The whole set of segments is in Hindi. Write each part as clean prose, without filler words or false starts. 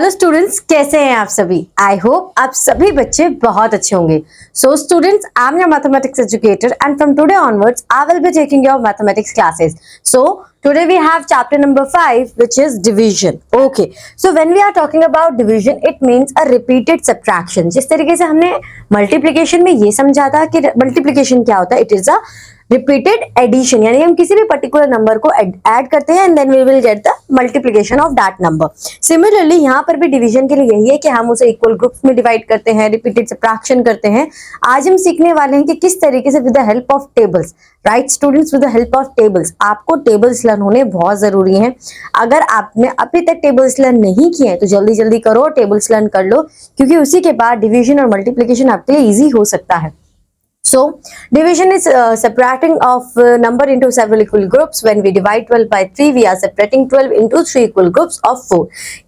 हेलो स्टूडेंट्स, कैसे हैं आप सभी। आई होप आप सभी बच्चे बहुत अच्छे होंगे। So students, I am your mathematics educator and from today onwards I will be taking your mathematics classes. So today we have chapter number 5, which is division. Okay, so when we are talking about division, it means a repeated subtraction. जिस तरीके से हमने multiplication में ये समझा था कि multiplication क्या होता है, it is a repeated addition, यानी हम किसी भी पर्टिकुलर नंबर को ऐड करते हैं and then we will get the multiplication of that number. Similarly यहाँ पर भी डिवीजन के लिए यही है कि हम उसे इक्वल ग्रुप्स में डिवाइड करते हैं, रिपीटेड सब्ट्रैक्शन करते हैं. आज हम सीखने वाले हैं कि किस तरीके से with the help of tables, right students, with the help of tables. आपको टेबल्स लर्न होने बहुत जरूरी है. अगर आपने अभी तक टेबल्स लर्न नहीं किए हैं तो जल्दी जल्दी करो, टेबल्स लर्न कर लो, क्योंकि उसी के बाद डिवीजन और मल्टीप्लिकेशन आपके लिए इजी हो सकता है. So division is subtracting of number into several equal groups. When we divide 12 by 3, we are subtracting 12 into 3 equal groups of 4.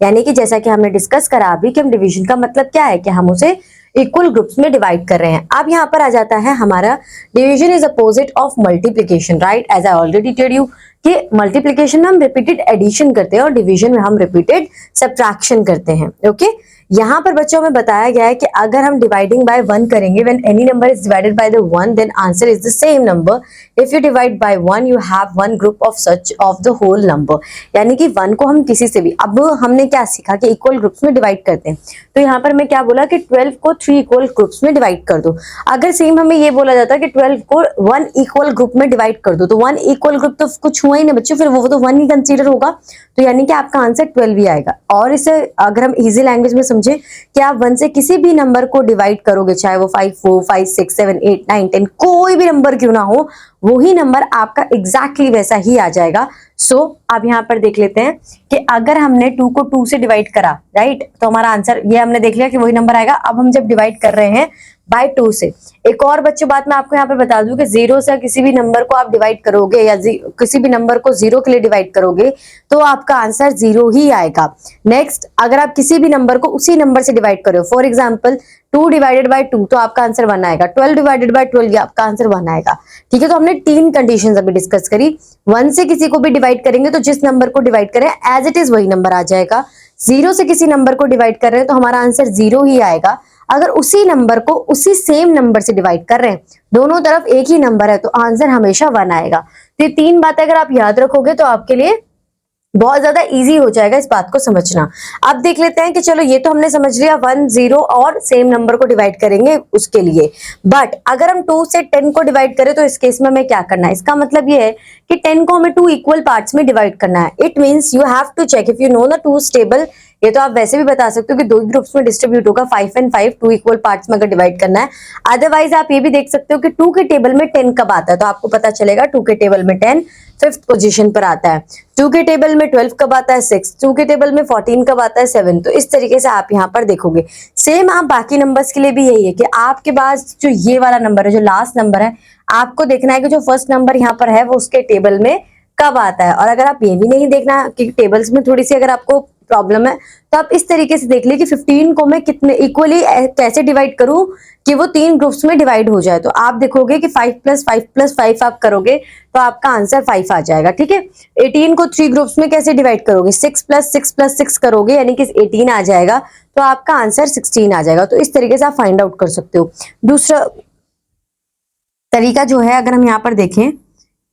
यानी कि जैसा कि हमने डिस्कस करा अभी कि हम डिवीजन का मतलब क्या है कि हम उसे इक्वल ग्रुप्स में डिवाइड कर रहे हैं. अब यहाँ पर आ जाता है हमारा division is opposite of multiplication, right. As I already told you कि मल्टीप्लिकेशन में हम रिपीटेड एडिशन करते हैं और डिवीजन में हम रिपीटेड सब्ट्रैक्शन करते हैं. ओके, यहाँ पर बच्चों में बताया गया है कि अगर हम डिवाइडिंग बाय 1 करेंगे, when any number is divided by the 1 then answer is the same number. If you divide by 1 you have one group of such of the whole number. यानी कि 1 को हम किसी से भी, अब हमने क्या सीखा कि इक्वल ग्रुप्स में डिवाइड करते हैं. तो यहाँ पर मैं क्या बोला कि 12 को 3 इक्वल ग्रुप्स में डिवाइड कर दो. अगर सेम हमें ये बोला जाता है कि 12 को 1 इक्वल ग्रुप में डिवाइड कर दो, तो 1 इक्वल ग्रुप तो कुछ हुआ ही नहीं बच्चों, फिर वो तो 1 ही कंसीडर होगा. तो यानी कि आपका आंसर 12 ही आएगा. और इसे अगर हम इजी लैंग्वेज में समझे कि आप 1 से किसी भी नंबर को डिवाइड करोगे, चाहे वो 5, 4, 5, 6, 7, 8, 9, 10 कोई भी नंबर क्यों ना हो, वही नंबर आपका एग्जैक्टली वैसा ही आ जाएगा. सो अब यहाँ पर देख लेते हैं कि अगर हमने 2 को 2 से डिवाइड करा, राइट, तो हमारा आंसर ये हमने देख लिया कि वही नंबर आएगा. अब हम जब डिवाइड कर रहे हैं बाय 2 से, एक और बच्चों बात मैं आपको यहाँ पर बता दूं कि 0 से किसी भी नंबर को आप डिवाइड करोगे या किसी भी नंबर को 0 के लिए डिवाइड करोगे तो आपका आंसर 0 ही आएगा. नेक्स्ट, अगर आप किसी भी नंबर को उसी नंबर से डिवाइड करो, फॉर एग्जाम्पल 2 डिवाइडेड बाय 2 तो आपका आंसर 1 आएगा. 12 डिवाइडेड बाय 12 आपका आंसर 1 आएगा. ठीक है, तो हमने 3 कंडीशंस अभी डिस्कस करी. 1 से किसी को भी डिवाइड करेंगे तो जिस नंबर को डिवाइड करें एज इट इज वही नंबर आ जाएगा. 0 से किसी नंबर को डिवाइड कर रहे हैं तो हमारा आंसर 0 ही आएगा. अगर उसी नंबर को उसी सेम नंबर से डिवाइड कर रहे हैं, दोनों तरफ एक ही नंबर है, तो आंसर हमेशा 1 आएगा. तो ये 3 बातें अगर आप याद रखोगे तो आपके लिए बहुत ज्यादा इजी हो जाएगा इस बात को समझना. अब देख लेते हैं कि चलो ये तो हमने समझ लिया 1, 0 और सेम नंबर को डिवाइड करेंगे उसके लिए. बट अगर हम 2 से 10 को डिवाइड करें तो इस केस में हमें क्या करना है. इसका मतलब ये है कि 10 को हमें 2 इक्वल पार्ट्स में डिवाइड करना है. It means you have to check if you know the 2's table. ये तो आप वैसे भी बता सकते हो कि 2 ग्रुप्स में डिस्ट्रीब्यूट होगा 5 and 5, 2 इक्वल पार्ट्स में अगर डिवाइड करना है. अदरवाइज आप ये भी देख सकते हो कि 2 के टेबल में 10 कब आता है, तो आपको पता चलेगा 2 के टेबल में 10 5th पोजीशन पर आता है. 2 के टेबल में 12 कब आता है, 6. 2 के टेबल में 14 कब आता है, 7. तो इस तरीके से आप यहाँ पर देखोगे. सेम आप बाकी नंबर्स के लिए भी यही है कि आपके पास जो ये वाला नंबर है, जो लास्ट नंबर है, आपको देखना है कि जो फर्स्ट नंबर यहाँ पर है वो उसके टेबल में कब आता है. और अगर आप ये भी नहीं देखना कि टेबल्स में थोड़ी सी अगर आपको प्रॉब्लम है, तो आप इस तरीके से देख लीजिए कि 15 को मैं कितने इक्वली कैसे डिवाइड करूं कि वो 3 ग्रुप्स में डिवाइड हो जाए. तो आप देखोगे कि 5 + 5 + 5 आप करोगे तो आपका आंसर 5 आ जाएगा. ठीक है, 18 को 3 ग्रुप्स में कैसे डिवाइड करोगे, 6 + 6 + 6 करोगे यानी कि 18 आ जाएगा. तो आपका आंसर 16 आ जाएगा. तो इस तरीके से आप फाइंड आउट कर सकते हो. दूसरा तरीका जो है, अगर हम यहाँ पर देखें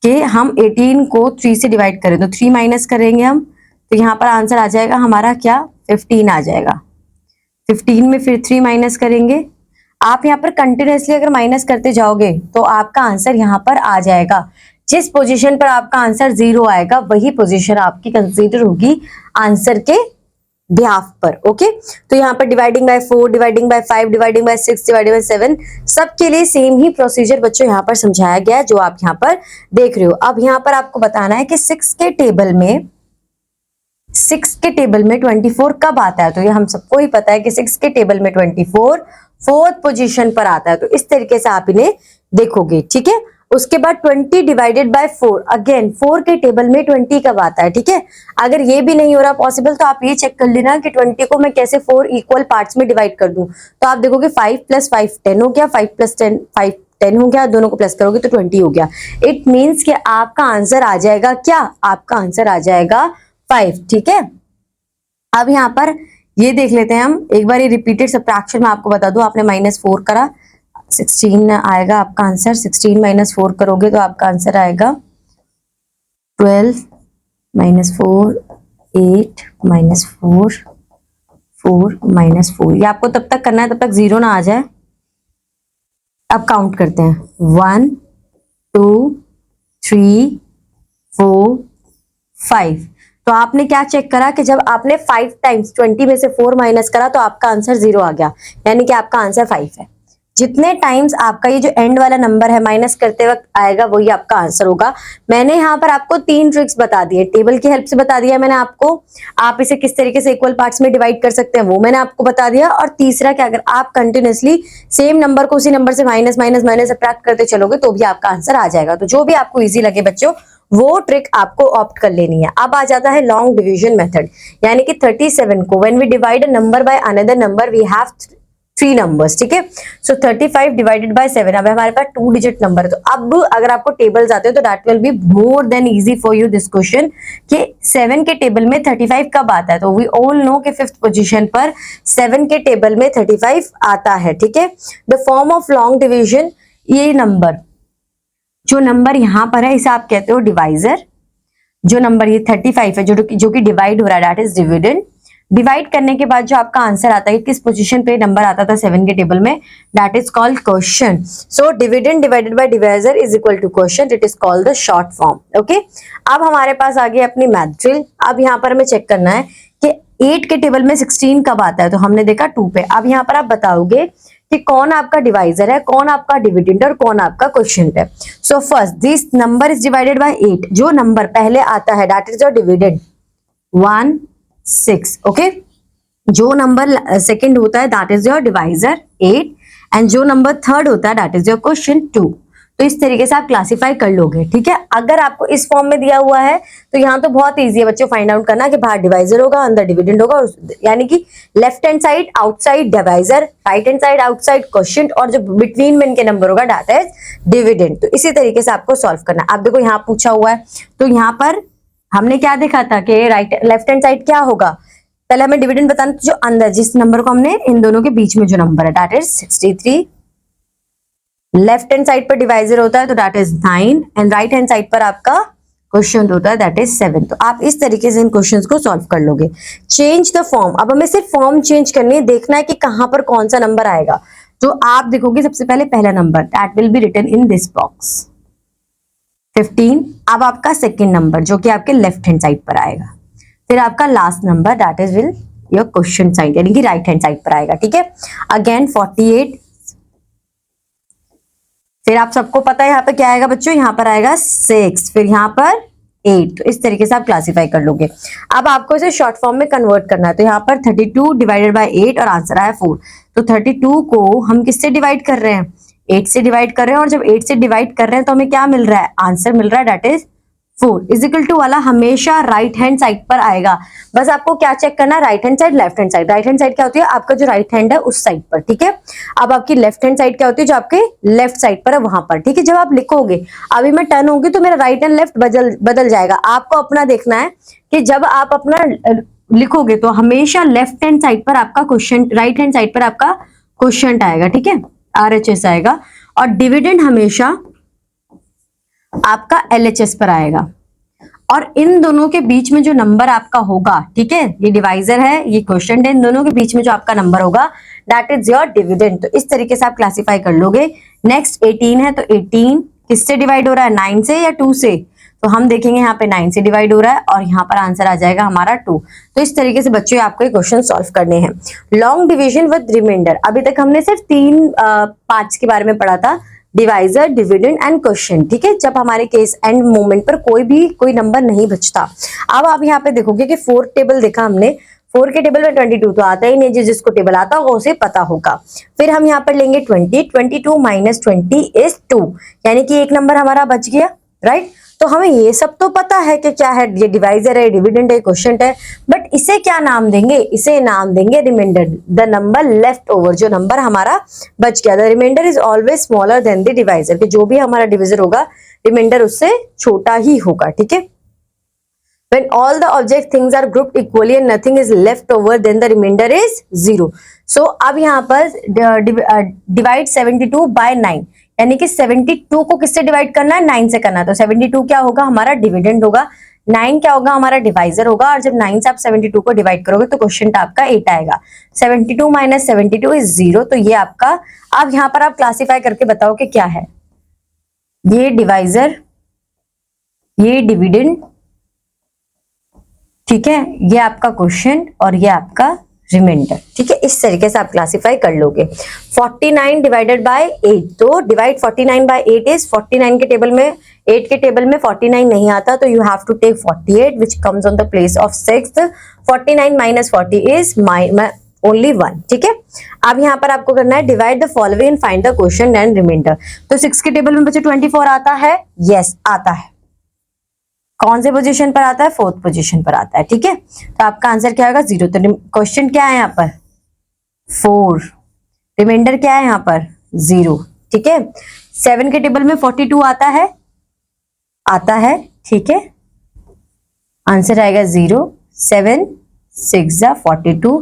कि हम 18 को 3 से डिवाइड करें तो 3 माइनस करेंगे हम, तो यहाँ पर आंसर आ जाएगा हमारा क्या, 15 आ जाएगा. 15 में फिर 3 माइनस करेंगे. आप यहाँ पर कंटिन्यूअसली अगर माइनस करते जाओगे तो आपका आंसर यहाँ पर आ जाएगा. जिस पोजीशन पर आपका आंसर 0 आएगा वही पोजीशन आपकी कंसीडर होगी आंसर के बिहाफ पर. ओके, तो यहाँ पर dividing by 4, dividing by 5, dividing by 6, dividing by 7, सबके लिए सेम ही प्रोसीजर बच्चों यहाँ पर समझाया गया है जो आप यहाँ पर देख रहे हो. अब यहाँ पर आपको बताना है कि 6 के टेबल में 24 कब आता है. तो ये हम सबको ही पता है कि 6 के टेबल में 24 4th पोजीशन पर आता है. तो इस तरीके से आप इन्हें देखोगे. ठीक है, उसके बाद 20 डिवाइडेड बाय 4, अगेन 4 के टेबल में 20 कब आता है. ठीक है, अगर ये भी नहीं हो रहा पॉसिबल तो आप ये चेक कर लेना कि 20 को मैं कैसे 4 इक्वल पार्ट्स में डिवाइड कर दूं. तो आप देखोगे 5 + 5 10 हो गया, 5 + 10 5 10 हो गया, दोनों को प्लस करोगे तो 20 हो गया. इट मीन्स कि आपका आंसर आ जाएगा क्या, आपका आंसर आ जाएगा 5. ठीक है, अब यहाँ पर ये देख लेते हैं हम एक बार। ये रिपीटेड सब्ट्रैक्शन में आपको बता दूं, आपने -4 करा, 16 आएगा आपका आंसर। 16 - 4 करोगे तो आपका आंसर आएगा 12 - 4 8 - 4 4 - 4। ये आपको तब तक करना है तब तक 0 ना आ जाए। अब काउंट करते हैं 1 2 3 4 5। तो आपने क्या चेक करा कि जब आपने 5 टाइम्स 20 में से 4 माइनस करा तो आपका आंसर 0 आ गया, यानी कि आपका आंसर 5 है। जितने टाइम्स आपका ये जो एंड वाला नंबर है माइनस करते वक्त आएगा वही आपका आंसर होगा। मैंने यहाँ पर आपको 3 ट्रिक्स बता दिए, टेबल की हेल्प से बता दिया मैंने आपको, आप इसे किस तरीके से इक्वल पार्ट्स में डिवाइड कर सकते हैं वो मैंने आपको बता दिया। और तीसरा क्या, अगर आप कंटिन्यूअसली सेम नंबर को उसी नंबर से माइनस माइनस माइनस सब्ट्रैक्ट करते चलोगे तो भी आपका आंसर आ जाएगा। तो जो भी आपको ईजी लगे बच्चों वो ट्रिक आपको ऑप्ट कर लेनी है। अब आ जाता है लॉन्ग डिवीजन मेथड, यानी कि 37 को when we divide a number by another number we have 3 numbers, ठीक है। सो 35 डिवाइडेड बाय 7, अब हमारे पास 2 डिजिट नंबर है। तो अब अगर आपको टेबल्स आते हो तो that will be more than easy for you this question कि 7 के टेबल में 35 कब आता है। तो वी ऑल नो कि 5th पोजीशन पर 7 के टेबल में 35 आता है, ठीक है। The form of long division, ये नंबर जो नंबर यहां पर है इसे आप कहते हो डिवाइजर। जो नंबर ये 35 है जो कि डिवाइड हो रहा है दैट इज डिविडेंड। डिवाइड करने के बाद जो आपका आंसर आता है किस पोजीशन पे नंबर आता था 7 के टेबल में, that is called quotient. So dividend divided by divisor is equal to quotient, it is called the short form. Okay, अब हमारे पास आ गई अपनी मैथ ड्रिल। अब यहाँ पर हमें चेक करना है कि 8 के टेबल में 16 कब आता है। तो हमने देखा 2 पे। अब यहाँ पर आप बताओगे कि कौन आपका डिवाइजर है, कौन आपका डिविडेंड और कौन आपका क्वोशिएंट है। So first this number is divided bye 8, जो नंबर पहले आता है that is your dividend 1 6। Okay, जो नंबर सेकंड होता है that is your divisor 8 and जो नंबर थर्ड होता है दैट इज योर क्वोशिएंट 2। तो इस तरीके से आप क्लासिफाई कर लोगे, ठीक है। अगर आपको इस फॉर्म में दिया हुआ है तो यहाँ तो बहुत इजी है बच्चों फाइंड आउट करना कि बाहर डिवाइजर होगा अंदर डिविडेंड होगा, यानी कि left hand side outside divisor, right hand side outside quotient और जो बिटवीन में इनके नंबर होगा दैट इज डिविडेंड। तो इसी तरीके से आपको सॉल्व करना है। आप देखो यहाँ पूछा हुआ है तो यहाँ पर हमने क्या देखा था कि लेफ्ट हैंड साइड क्या होगा, पहले हमें डिविडेंड बताना, जो अंदर जिस नंबर को हमने इन दोनों के बीच में जो नंबर है that is 63। Left hand side पर डिवाइजर होता है तो that is 9 and right hand side पर आपका क्वोशिएंट होता है दैट इज 7। तो आप इस तरीके से इन क्वेश्चंस को सॉल्व कर लोगे। चेंज द फॉर्म, अब हमें सिर्फ फॉर्म चेंज करनी है, देखना है कि कहां पर कौन सा नंबर आएगा। तो आप देखोगे सबसे पहले पहला number that will be written in this box 15। अब आपका सेकेंड नंबर जो कि आपके लेफ्ट हैंड साइड पर आएगा, फिर आपका last number that is will your quotient side यानी कि राइट हैंड साइड पर आएगा, ठीक है। अगेन 48, फिर आप सबको पता है यहाँ पे क्या आएगा बच्चों, यहाँ पर आएगा 6, फिर यहाँ पर 8। तो इस तरीके से आप क्लासिफाई कर लोगे। अब आपको इसे शॉर्ट फॉर्म में कन्वर्ट करना है तो यहाँ पर 32 डिवाइडेड बाय 8 और आंसर आया 4। तो 32 को हम किससे डिवाइड कर रहे हैं, 8 से डिवाइड कर रहे हैं, और जब 8 से डिवाइड कर रहे हैं तो हमें क्या मिल रहा है, आंसर मिल रहा है that is 4 is equal to वाला हमेशा राइट हैंड साइड पर आएगा। बस आपको क्या चेक करना है, right hand side left hand side. Right hand side क्या होती है, आपका जो राइट हैंड है उस साइड पर, ठीक है। अब आपकी लेफ्ट हैंड साइड क्या होती है, जो आपके लेफ्ट साइड पर है वहां पर, ठीक है। जब आप लिखोगे अभी मैं टर्न होगी तो मेरा राइट एंड लेफ्ट बदल जाएगा। आपको अपना देखना है कि जब आप अपना लिखोगे तो हमेशा लेफ्ट हैंड साइड पर आपका क्वोशिएंट, राइट हैंड साइड पर आपका क्वोशिएंट आएगा, ठीक है, RHS आएगा। और डिविडेंड हमेशा आपका LHS पर आएगा। और इन दोनों के बीच में जो नंबर आपका होगा, ठीक है, ये डिवाइजर है ये क्वोशिएंट है, इन दोनों के बीच में जो आपका नंबर होगा दैट इज योर डिविडेंड। तो इस तरीके से आप क्लासिफाई कर लोगे। नेक्स्ट 18 है तो 18 किससे डिवाइड हो रहा है, 9 से या 2 से। तो हम देखेंगे यहाँ पे 9 से डिवाइड हो रहा है और यहाँ पर आंसर आ जाएगा हमारा 2। तो इस तरीके से बच्चों आपको ये क्वेश्चन सॉल्व करने हैं। लॉन्ग डिवीजन विद रिमाइंडर, अभी तक हमने सिर्फ 3 पार्ट्स के बारे में पढ़ा था, डिवाइजर, डिविडेंड एंड क्वोशिएंट, ठीक है। जब हमारे केस एंड मोमेंट पर कोई नंबर नहीं बचता। अब आप यहाँ पे देखोगे कि 4 टेबल देखा हमने, 4 के टेबल में 22 तो आता ही नहीं, जिसको टेबल आता होगा उसे पता होगा। फिर हम यहाँ पर लेंगे 20, 22 - 20 इज 2, यानी कि एक नंबर हमारा बच गया, राइट। तो हमें ये सब तो पता है कि क्या है, ये डिवाइजर है, डिविडेंड है, क्वोशिएंट है, बट इसे क्या नाम देंगे, इसे नाम देंगे reminder, the number left over, जो नंबर हमारा बच गया। The reminder is always smaller than the divisor, कि जो भी हमारा डिविजर होगा रिमाइंडर उससे छोटा ही होगा, ठीक है। When all the object things are grouped equally and nothing is left over, then the remainder is 0. So अब यहाँ पर डिवाइड 72 बाय 9, यानी कि 72 को किससे डिवाइड करना है, 9 से करना है। तो 72 क्या होगा, हमारा डिविडेंड होगा, 9 क्या होगा, हमारा डिवाइजर होगा। और जब 9 से आप 72 को डिवाइड करोगे तो क्वेश्चन आपका 8 आएगा। 72 माइनस 72 इज 0। तो ये आपका, अब यहाँ पर आप क्लासीफाई करके बताओ कि क्या है, ये डिवाइजर, ये डिविडेंड, ठीक है, ये आपका क्वेश्चन और ये आपका रिमाइंडर। ठीक है, इस तरीके से आप क्लासिफाई कर लोगे। 49 डिवाइडेड बाय 8, तो डिवाइड 49 बाय 8 इज 49 के टेबल में, 8 के टेबल में 49 नहीं आता, तो you have to take 48 which comes on the place of 6th। 49 minus 40 is only 1। ठीक है, अब यहाँ पर आपको करना है divide the following and find the question and reminder. तो 6 के टेबल में बच्चे 24 आता है, यस आता है। कौन से पोजीशन पर आता है, 4th पोजीशन पर आता है। ठीक है, तो आपका आंसर क्या होगा, 0। तो क्वेश्चन क्या है यहाँ पर 4, रिमाइंडर क्या है यहाँ पर 0। ठीक है, 7 के टेबल में 42 आता है। ठीक है, आंसर आएगा 0। 7 6 42,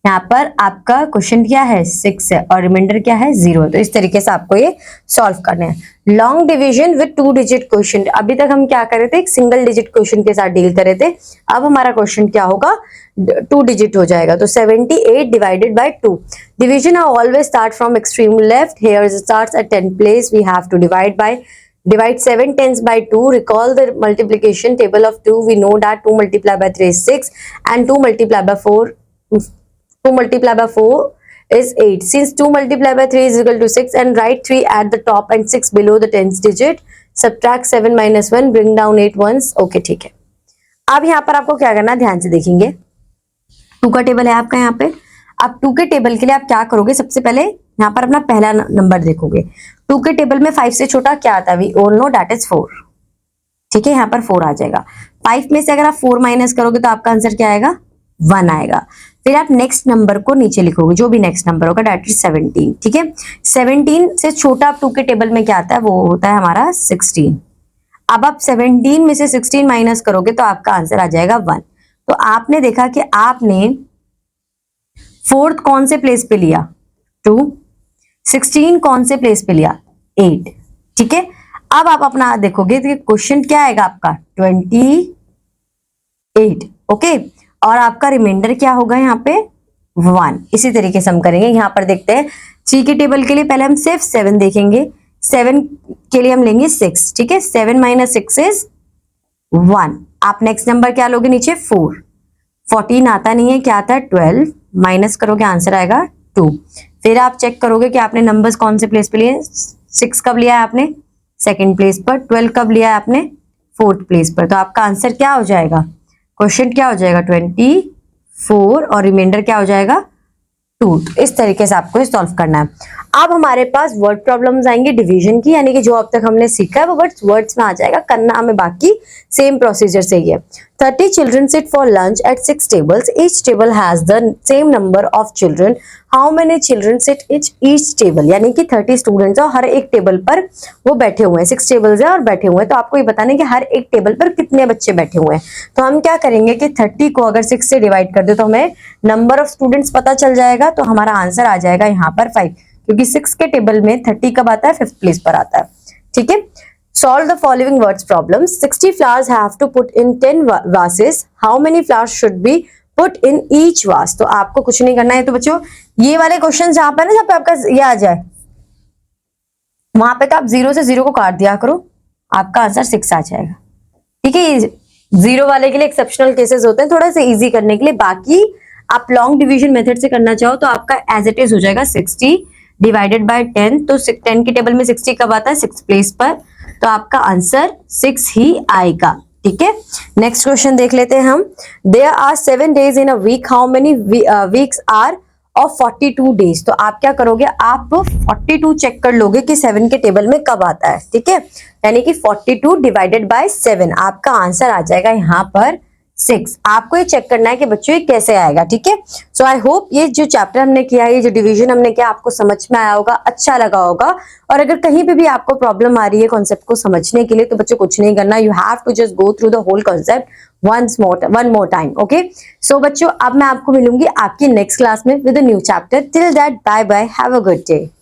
यहाँ पर आपका क्वेश्चन क्या है 6 है और रिमाइंडर क्या है 0। तो इस तरीके से आपको ये सॉल्व करना है। Long division with 2 digit question, अभी तक हम क्या कर रहे थे, एक सिंगल डिजिट क्वेश्चन के साथ डील कर रहे थे। अब हमारा क्वेश्चन क्या होगा, 2 डिजिट हो जाएगा। तो 78 divided by 2, division always start from extreme left, here it starts at 10 place, we have to divide 7 tens by 2. Recall the multiplication table of 2. We know that 2 multiplied by 3 is 6 and 2 multiplied by 4 is 8. Since 2 multiplied by 3 is equal to 6, and write 3 at the top and 6 below the tens digit. Subtract 7 minus 1, bring down 8 ones. Okay, ठीक है। अब यहाँ पर आपको क्या करना है, ध्यान से देखेंगे। 2 का टेबल है आपका यहाँ पे। अब 2 के टेबल के लिए आप क्या करोगे, सबसे पहले यहाँ पर अपना पहला नंबर देखोगे। 2 के टेबल में 5 से छोटा क्या आता है, we all know that is 4। ठीक है, यहाँ पर 4 आ जाएगा। 5 में से अगर आप 4 माइनस करोगे तो आपका आंसर क्या आएगा, 1 आएगा। फिर आप नेक्स्ट नंबर को नीचे लिखोगे, जो भी नेक्स्ट नंबर होगा, दैट इज 17। ठीक है, 17 से छोटा 2 के टेबल में क्या आता है, वो होता है हमारा 16। अब आप 17 में से 16 माइनस करोगे तो आपका आंसर आ जाएगा 1। तो आपने देखा कि आपने 4th कौन से प्लेस पे लिया, 2, 16 कौन से प्लेस पे लिया, 8। ठीक है, अब आप अपना देखोगे तो क्वेश्चन क्या आएगा आपका 28। ओके, और आपका रिमाइंडर क्या होगा यहाँ पे 1। इसी तरीके से हम करेंगे। यहाँ पर देखते हैं 3 के टेबल के लिए पहले हम सिर्फ 7 देखेंगे। 7 के लिए हम लेंगे 6। ठीक है, 7 माइनस 6 इज 1। आप नेक्स्ट नंबर क्या लोगे नीचे, 4। 14 आता नहीं है, क्या आता है 12, माइनस करोगे आंसर आएगा 2। फिर आप चेक करोगे कि आपने नंबर्स कौन से प्लेस पे लिए। 6 कब लिया है आपने, 2nd प्लेस पर। 12 कब लिया है आपने, 4th प्लेस पर। तो आपका आंसर क्या हो जाएगा, क्वेश्चन क्या हो जाएगा 24 और रिमाइंडर क्या हो जाएगा 2। तो इस तरीके से आपको सॉल्व करना है। अब हमारे पास वर्ड प्रॉब्लम्स आएंगे डिवीजन की, यानी कि जो अब तक हमने सीखा है वो वर्ड्स में आ जाएगा, करना हमें बाकी सेम प्रोसीजर से ही है। 30 children sit for lunch at 6 tables. Each table has the same number of children. How many children sit each table? यानी कि 30 स्टूडेंट्स और हर एक टेबल पर वो बैठे हुए हैं। 6 टेबल्स है और बैठे हुए हैं, तो आपको ये बताना है कि हर एक टेबल पर कितने बच्चे बैठे हुए हैं। तो हम क्या करेंगे कि 30 को अगर 6 से डिवाइड कर दे तो हमें नंबर ऑफ स्टूडेंट्स पता चल जाएगा। तो हमारा आंसर आ जाएगा यहाँ पर 5, क्योंकि 6 के टेबल में 30 कब आता है, 5th प्लेस पर आता है। ठीक है, solve the following words problems. 60 flowers have to put in 10 vases. How many flowers should be put in each vase? तो आपको कुछ नहीं करना है। तो बच्चों ये वाले क्वेश्चन जहां पर ना, जहां पे आपका ये आ जाए वहां पे तो आप 0 से 0 को काट दिया करो, आपका आंसर 6 आ जाएगा। ठीक है, 0 वाले के लिए एक्सेप्शनल केसेस होते हैं थोड़ा सा इजी करने के लिए। बाकी आप लॉन्ग डिवीजन मेथड से करना चाहो तो आपका एज इट इज हो जाएगा 60 डिवाइडेड बाय 10। तो 10 के टेबल में 60 कब आता है, 6th प्लेस पर। तो आपका आंसर 6 ही आएगा। ठीक है, नेक्स्ट क्वेश्चन देख लेते हैं हम। There are 7 days in a week. How many weeks are of 42 days? तो आप क्या करोगे, आप 42 चेक कर लोगे कि 7 के टेबल में कब आता है। ठीक है, यानी कि 42 डिवाइडेड बाय 7, आपका आंसर आ जाएगा यहाँ पर 6। आपको ये चेक करना है कि बच्चों ये कैसे आएगा, ठीक है। सो आई होप ये जो चैप्टर हमने किया है, ये जो डिवीजन हमने किया, आपको समझ में आया होगा, अच्छा लगा होगा। और अगर कहीं पे भी आपको प्रॉब्लम आ रही है कॉन्सेप्ट को समझने के लिए, तो बच्चों कुछ नहीं करना, you have to just go through the whole concept one more time, okay. So बच्चों अब मैं आपको मिलूंगी आपकी नेक्स्ट क्लास में with a new chapter. Till that bye bye, have a good day.